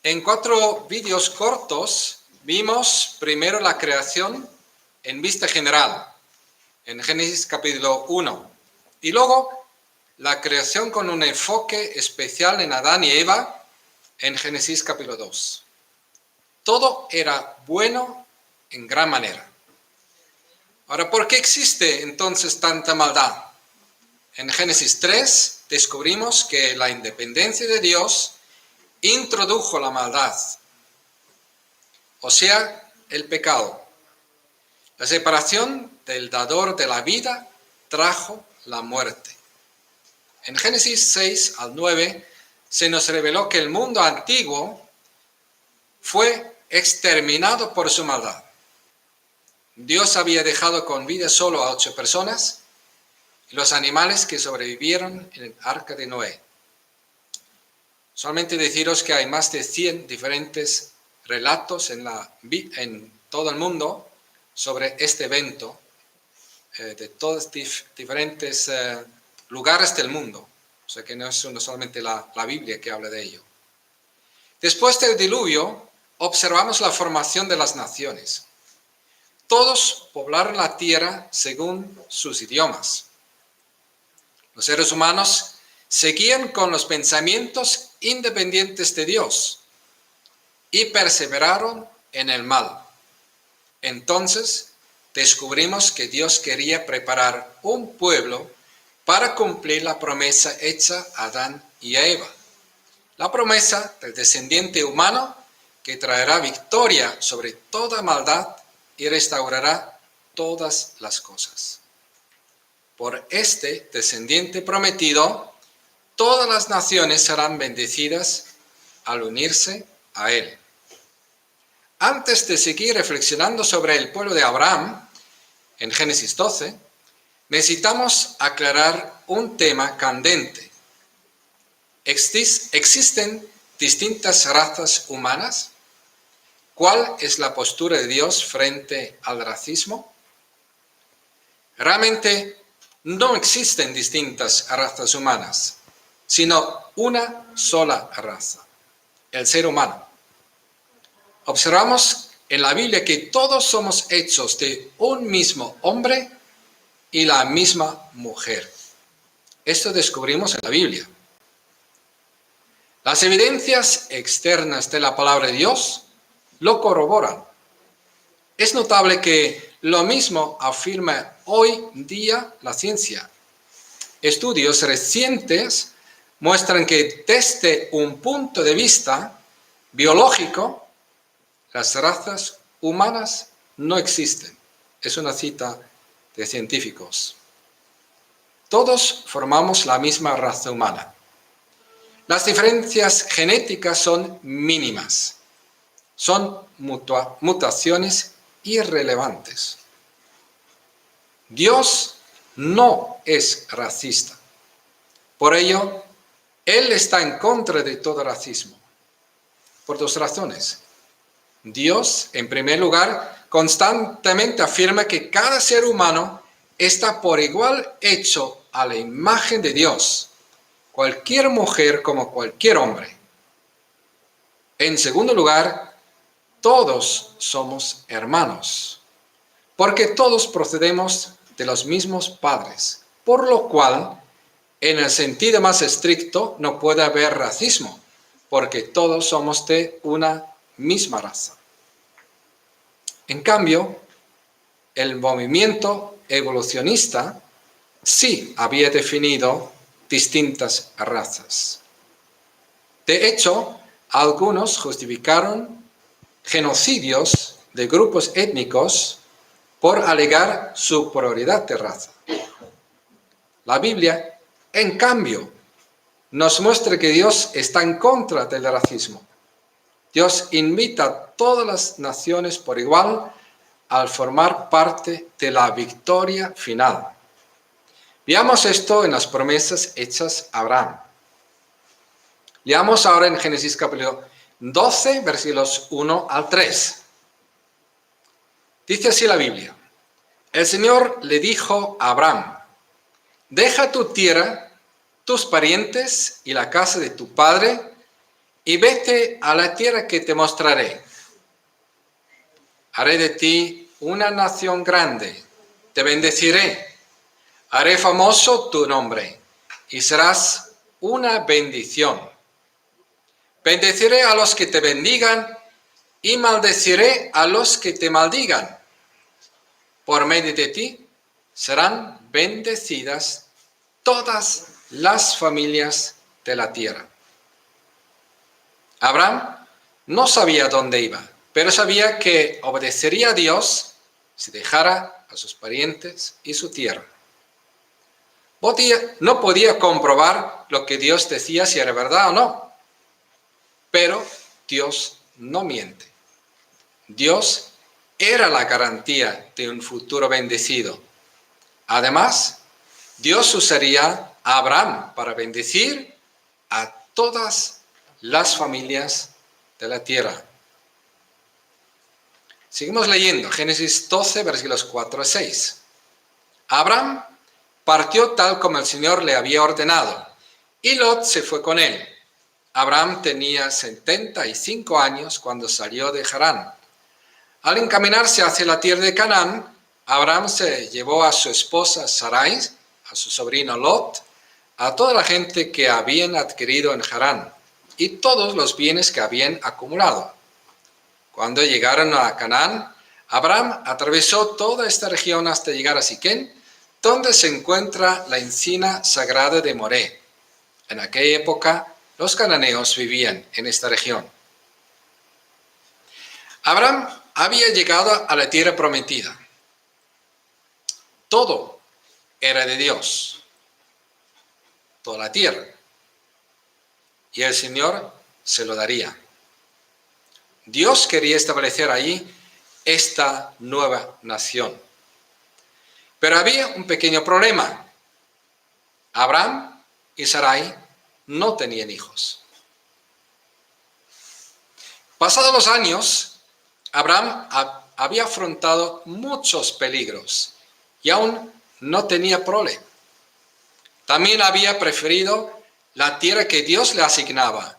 En 4 vídeos cortos vimos primero la creación en vista general, en Génesis capítulo 1, y luego la creación con un enfoque especial en Adán y Eva en Génesis capítulo 2. Todo era bueno en gran manera. Ahora, ¿por qué existe entonces tanta maldad? En Génesis 3 descubrimos que la independencia de Dios introdujo la maldad, o sea, el pecado. La separación del dador de la vida trajo la muerte. En Génesis 6 al 9 se nos reveló que el mundo antiguo fue exterminado por su maldad. Dios había dejado con vida solo a 8 personas y los animales que sobrevivieron en el arca de Noé. Solamente deciros que hay más de 100 diferentes relatos en todo el mundo sobre este evento, de todos diferentes lugares del mundo. O sea que no es solamente la Biblia que habla de ello. Después del diluvio, observamos la formación de las naciones. Todos poblaron la tierra según sus idiomas. Los seres humanos seguían con los pensamientos independientes de Dios y perseveraron en el mal. Entonces descubrimos que Dios quería preparar un pueblo para cumplir la promesa hecha a Adán y a Eva. La promesa del descendiente humano que traerá victoria sobre toda maldad y restaurará todas las cosas. Por este descendiente prometido, todas las naciones serán bendecidas al unirse a él. Antes de seguir reflexionando sobre el pueblo de Abraham, en Génesis 12, necesitamos aclarar un tema candente. ¿Existen distintas razas humanas? ¿Cuál es la postura de Dios frente al racismo? Realmente no existen distintas razas humanas, sino una sola raza, el ser humano. Observamos en la Biblia que todos somos hechos de un mismo hombre y la misma mujer. Esto descubrimos en la Biblia. Las evidencias externas de la palabra de Dios lo corroboran. Es notable que lo mismo afirma hoy día la ciencia. Estudios recientes muestran que desde un punto de vista biológico, las razas humanas no existen. Es una cita de científicos. Todos formamos la misma raza humana. Las diferencias genéticas son mínimas. Son mutaciones irrelevantes. Dios no es racista. Por ello, Él está en contra de todo racismo. Por 2 razones. Dios, en primer lugar, constantemente afirma que cada ser humano está por igual hecho a la imagen de Dios, cualquier mujer como cualquier hombre. En segundo lugar, todos somos hermanos, porque todos procedemos de los mismos padres, por lo cual, en el sentido más estricto, no puede haber racismo, porque todos somos de una misma raza. En cambio, el movimiento evolucionista sí había definido distintas razas. De hecho, algunos justificaron genocidios de grupos étnicos por alegar superioridad de raza. La Biblia, en cambio, nos muestra que Dios está en contra del racismo. Dios invita a todas las naciones por igual al formar parte de la victoria final. Veamos esto en las promesas hechas a Abraham. Leamos ahora en Génesis capítulo 12, versículos 1 al 3. Dice así la Biblia. El Señor le dijo a Abraham, deja tu tierra, tus parientes y la casa de tu padre, y vete a la tierra que te mostraré. Haré de ti una nación grande, te bendeciré, haré famoso tu nombre y serás una bendición. Bendeciré a los que te bendigan y maldeciré a los que te maldigan. Por medio de ti serán bendecidas todas las familias de la tierra. Abraham no sabía dónde iba, pero sabía que obedecería a Dios si dejara a sus parientes y su tierra. No podía comprobar lo que Dios decía si era verdad o no, pero Dios no miente. Dios era la garantía de un futuro bendecido. Además, Dios usaría a Abraham para bendecir a todas las familias de la tierra. Seguimos leyendo, Génesis 12, versículos 4 a 6. Abraham partió tal como el Señor le había ordenado, y Lot se fue con él. Abraham tenía 75 años cuando salió de Harán. Al encaminarse hacia la tierra de Canaán, Abraham se llevó a su esposa Sarai, a su sobrino Lot, a toda la gente que habían adquirido en Harán y todos los bienes que habían acumulado. Cuando llegaron a Canaán, Abraham atravesó toda esta región hasta llegar a Siquén, donde se encuentra la encina sagrada de Moré. En aquella época, los cananeos vivían en esta región. Abraham había llegado a la tierra prometida. Todo era de Dios, toda la tierra, y el Señor se lo daría. Dios quería establecer allí esta nueva nación. Pero había un pequeño problema. Abraham y Sarai no tenían hijos. Pasados los años, Abraham había afrontado muchos peligros y aún no tenía prole. También había preferido la tierra que Dios le asignaba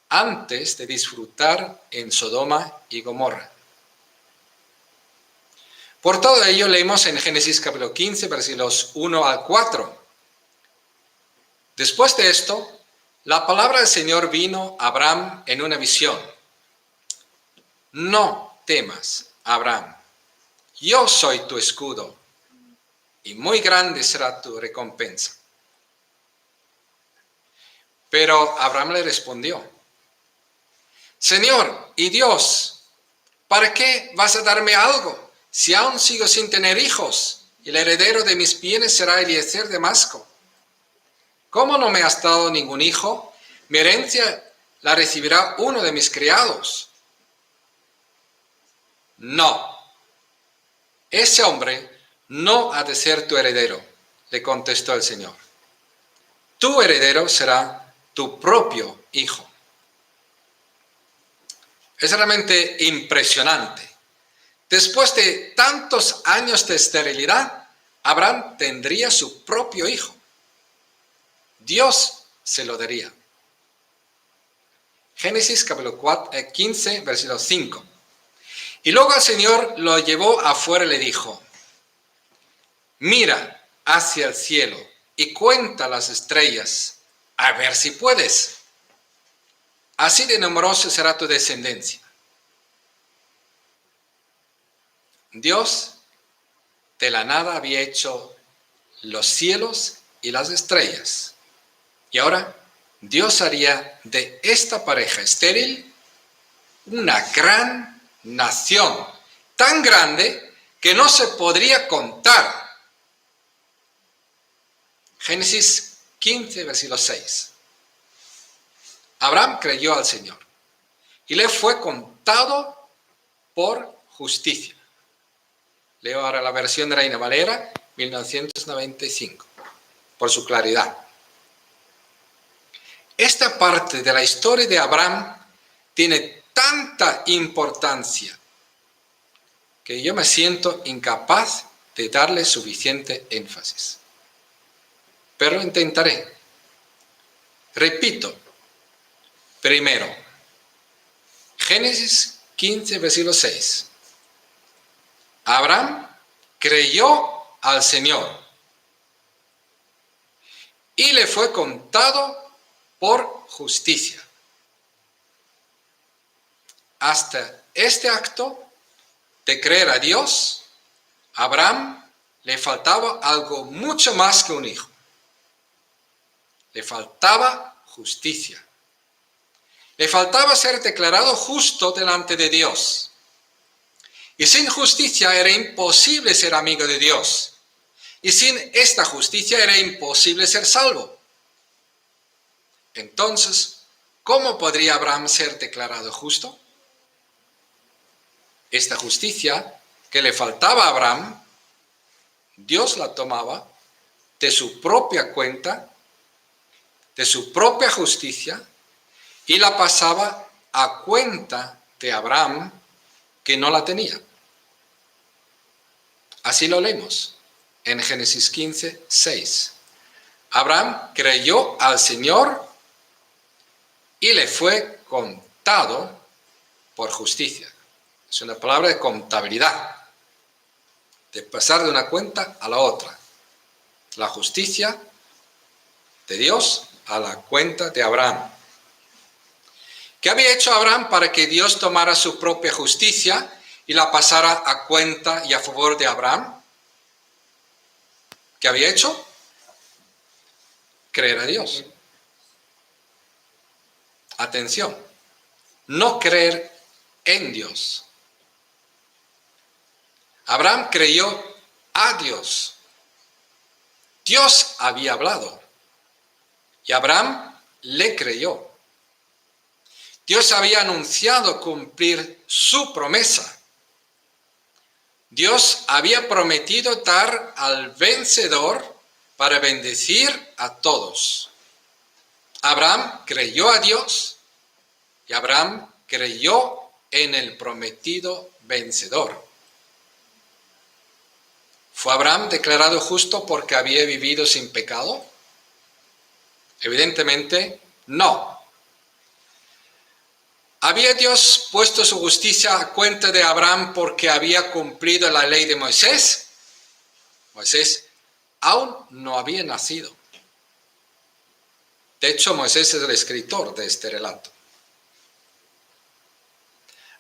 antes de disfrutar en Sodoma y Gomorra. Por todo ello leemos en Génesis capítulo 15, versículos 1 al 4. Después de esto, la palabra del Señor vino a Abraham en una visión. No temas, Abraham, yo soy tu escudo, y muy grande será tu recompensa. Pero Abraham le respondió, Señor y Dios, ¿para qué vas a darme algo si aún sigo sin tener hijos y el heredero de mis bienes será Eliezer de Damasco? ¿Cómo no me has dado ningún hijo? Mi herencia la recibirá uno de mis criados. No, ese hombre no ha de ser tu heredero, le contestó el Señor. Tu heredero será tu propio hijo. Es realmente impresionante. Después de tantos años de esterilidad, Abraham tendría su propio hijo. Dios se lo daría. Génesis capítulo 15, versículo 5. Y luego el Señor lo llevó afuera y le dijo, mira hacia el cielo y cuenta las estrellas, a ver si puedes. Así de numerosa será tu descendencia. Dios de la nada había hecho los cielos y las estrellas. Y ahora Dios haría de esta pareja estéril una gran nación, tan grande que no se podría contar. Génesis 15, versículo 6. Abraham creyó al Señor y le fue contado por justicia. Leo ahora la versión de Reina Valera, 1995, por su claridad. Esta parte de la historia de Abraham tiene tanta importancia que yo me siento incapaz de darle suficiente énfasis. Pero intentaré. Repito, Primero, Génesis 15, versículo 6. Abraham creyó al Señor y le fue contado por justicia. Hasta este acto de creer a Dios, a Abraham le faltaba algo mucho más que un hijo. Le faltaba justicia. Le faltaba ser declarado justo delante de Dios. Y sin justicia era imposible ser amigo de Dios. Y sin esta justicia era imposible ser salvo. Entonces, ¿cómo podría Abraham ser declarado justo? Esta justicia que le faltaba a Abraham, Dios la tomaba de su propia cuenta, de su propia justicia, y la pasaba a cuenta de Abraham, que no la tenía. Así lo leemos en Génesis 15, 6. Abraham creyó al Señor y le fue contado por justicia. Es una palabra de contabilidad, de pasar de una cuenta a la otra. La justicia de Dios a la cuenta de Abraham. ¿Qué había hecho Abraham para que Dios tomara su propia justicia y la pasara a cuenta y a favor de Abraham? ¿Qué había hecho? Creer a Dios. Atención, no creer en Dios. Abraham creyó a Dios. Dios había hablado y Abraham le creyó. Dios había anunciado cumplir su promesa. Dios había prometido dar al vencedor para bendecir a todos. Abraham creyó a Dios y Abraham creyó en el prometido vencedor. ¿Fue Abraham declarado justo porque había vivido sin pecado? Evidentemente, no. ¿Había Dios puesto su justicia a cuenta de Abraham porque había cumplido la ley de Moisés? Moisés aún no había nacido. De hecho, Moisés es el escritor de este relato.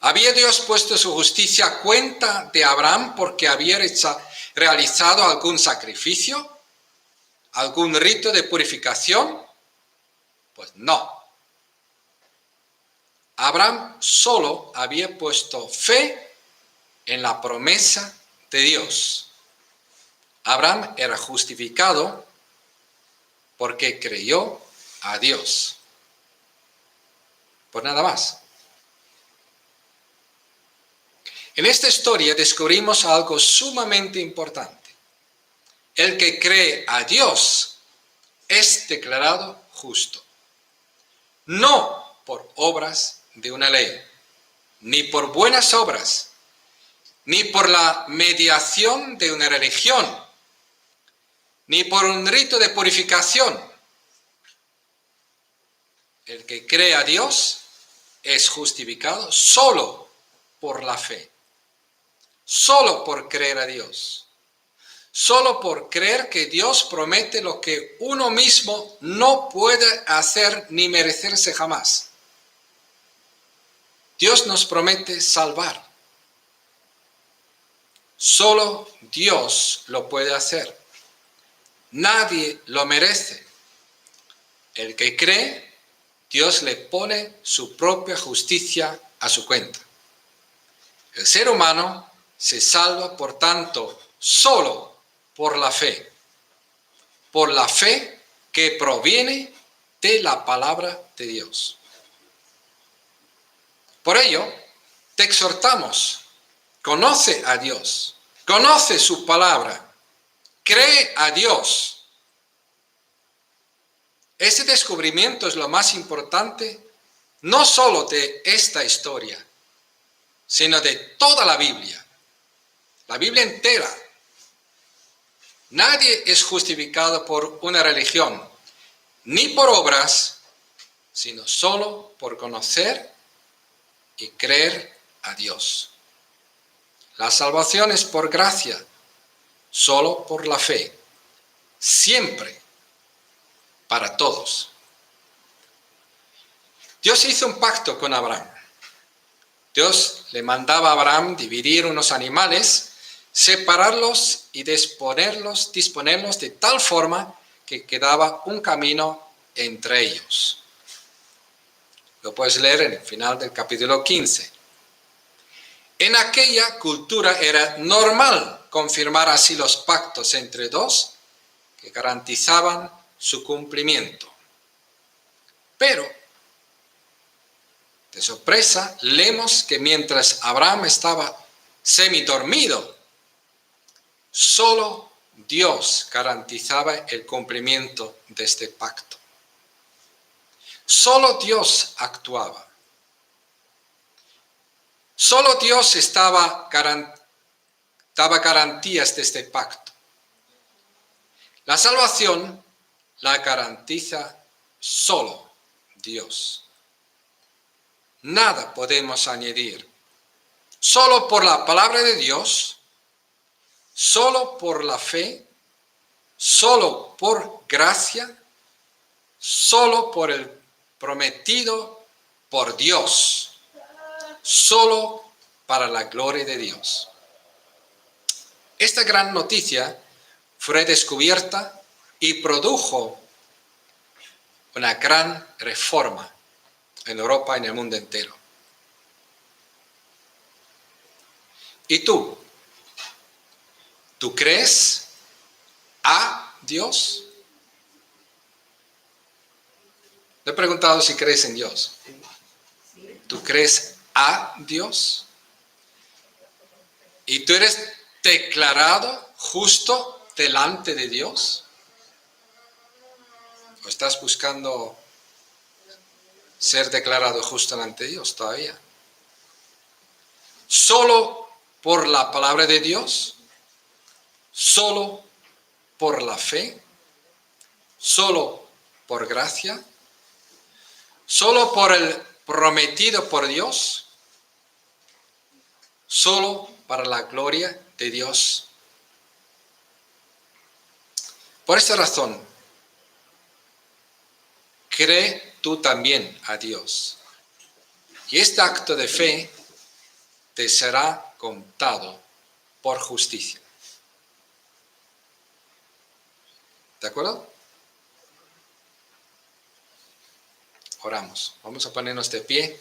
¿Había Dios puesto su justicia a cuenta de Abraham porque había realizado algún sacrificio? ¿Algún rito de purificación? Pues no. Abraham solo había puesto fe en la promesa de Dios. Abraham era justificado porque creyó a Dios. Pues nada más. En esta historia descubrimos algo sumamente importante. El que cree a Dios es declarado justo. No por obras de una ley, ni por buenas obras, ni por la mediación de una religión, ni por un rito de purificación. El que cree a Dios es justificado solo por la fe. Solo por creer a Dios. Solo por creer que Dios promete lo que uno mismo no puede hacer ni merecerse jamás. Dios nos promete salvar. Solo Dios lo puede hacer. Nadie lo merece. El que cree, Dios le pone su propia justicia a su cuenta. El ser humano se salva, por tanto, solo por la fe que proviene de la palabra de Dios. Por ello, te exhortamos, conoce a Dios, conoce su palabra, cree a Dios. Este descubrimiento es lo más importante, no solo de esta historia, sino de toda la Biblia entera. Nadie es justificado por una religión, ni por obras, sino solo por conocer y creer a Dios. La salvación es por gracia, solo por la fe, siempre, para todos. Dios hizo un pacto con Abraham. Dios le mandaba a Abraham dividir unos animales, separarlos y disponerlos de tal forma que quedaba un camino entre ellos. Lo puedes leer en el final del capítulo 15. En aquella cultura era normal confirmar así los pactos entre dos que garantizaban su cumplimiento. Pero, de sorpresa, leemos que mientras Abraham estaba semidormido, solo Dios garantizaba el cumplimiento de este pacto. Solo Dios actuaba. Solo Dios daba garantías de este pacto. La salvación la garantiza solo Dios. Nada podemos añadir. Solo por la palabra de Dios, solo por la fe, solo por gracia, solo por el prometido por Dios. Solo para la gloria de Dios. Esta gran noticia fue descubierta y produjo una gran reforma en Europa y en el mundo entero. ¿Y tú? ¿Tú crees a Dios? Le he preguntado si crees en Dios. ¿Tú crees a Dios? ¿Y tú eres declarado justo delante de Dios? ¿O estás buscando ser declarado justo delante de Dios todavía? ¿Solo por la palabra de Dios? ¿Solo por la fe? ¿Solo por gracia? ¿Solo por el prometido por Dios? ¿Solo para la gloria de Dios? Por esta razón, cree tú también a Dios. Y este acto de fe te será contado por justicia. ¿De acuerdo? Oramos. Vamos a ponernos de pie.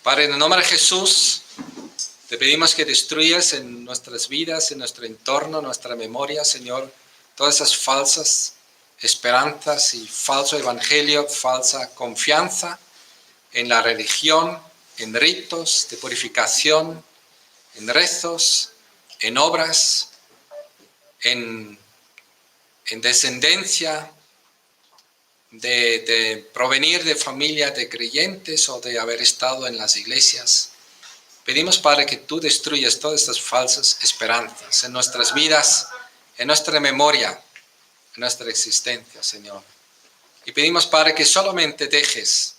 Padre, en el nombre de Jesús, te pedimos que destruyas en nuestras vidas, en nuestro entorno, nuestra memoria, Señor, todas esas falsas esperanzas y falso evangelio, falsa confianza en la religión, en ritos de purificación, en rezos, en obras, en descendencia, de provenir de familia de creyentes o de haber estado en las iglesias. Pedimos, Padre, que tú destruyas todas estas falsas esperanzas en nuestras vidas, en nuestra memoria, en nuestra existencia, Señor. Y pedimos, Padre, que solamente dejes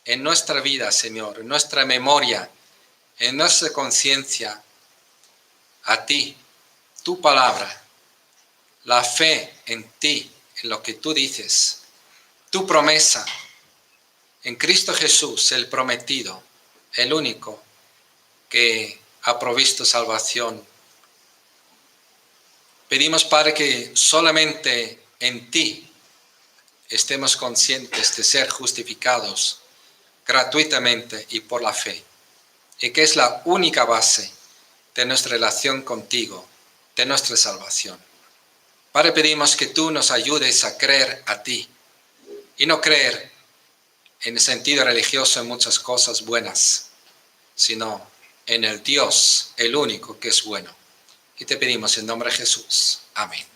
en nuestra vida, Señor, en nuestra memoria, en nuestra conciencia, a ti, tu palabra, la fe en ti, en lo que tú dices, tu promesa en Cristo Jesús, el prometido, el único que ha provisto salvación. Pedimos, Padre, que solamente en ti estemos conscientes de ser justificados gratuitamente y por la fe, y que es la única base de nuestra relación contigo, de nuestra salvación. Padre, pedimos que tú nos ayudes a creer a ti y no creer en el sentido religioso en muchas cosas buenas, sino en el Dios, el único que es bueno. Y te pedimos en nombre de Jesús. Amén.